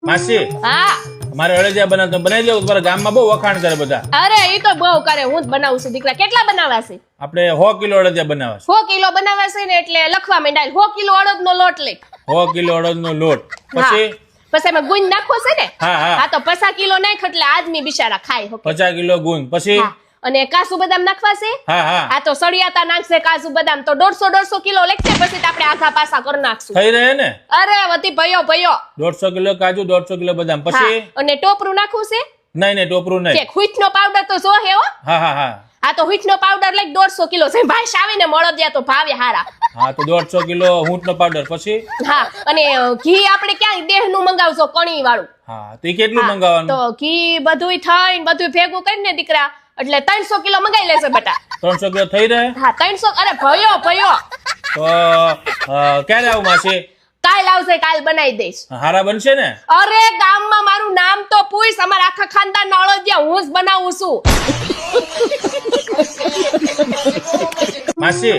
માસી હા મારે અળદિયા બનાવતો બનાવી દો. તમારા ગામમાં બહુ વખાણ કરે બધા. અરે ઈ તો બહુ કરે, હું જ બનાવું છું દીકરા. કેટલા બનાવવા છે? આપણે 100 કિલો અળદિયા બનાવવા છે. 100 કિલો બનાવવા છે ને એટલે લખવા માંડાય 100 કિલો અડદનો લોટ લઈ. 100 કિલો અડદનો લોટ. પછી પછી એમાં ગુંદ નાખવો છે ને? હા હા હા તો 50 કિલો નાખ એટલે આદમી બિચારા ખાય શકે. 50 કિલો ગુંદ. પછી હા. અને કાજુ બદામ નાખવા છે? હા હા આ તો સળિયાતા નાખશે કાજુ બદામ તો 150 કિલો લેખશે, પછી તો આપણે આઘા પાસા કરી નાખશું. થઈ રહે ને? અરે વધી ભયો 150 કિલો કાજુ, 150 કિલો બદામ. પછી હા. અને ટોપરું નાખવું છે નહીં નહીં ટોપરું નહીં. કે હુઈઠનો પાવડર તો જો હે હો. હા હા હા આ તો હુઈઠનો પાવડર લઈ 150 કિલો છે. ભાઈ આવીને મળદિયા તો ભાવે હારા. હા તો 150 કિલો ઊંટનો પાવડર. પછી હા અને ઘી આપણે ક્યાં દેહનું મંગાવજો કણી વાળું. હા તો ઈ કેટલું મંગાવવાનું? તો ઘી બધુંય થઈને બધું ભેગું કરીને દીકરા એટલે 300 કિલો મંગાઈ લેશે બેટા. 300 કિલો થઈ રહે? હા 300. અરે ભયો તો ક્યારે આવું માસી? કાલ આવશે, કાલ બનાવી દઈશ. હારા બનશે ને? અરે ગામમાં મારું નામ તો પૂછ, અમારા આખા ખાનદાન અળદિયા હું જ બનાવું છું. માસી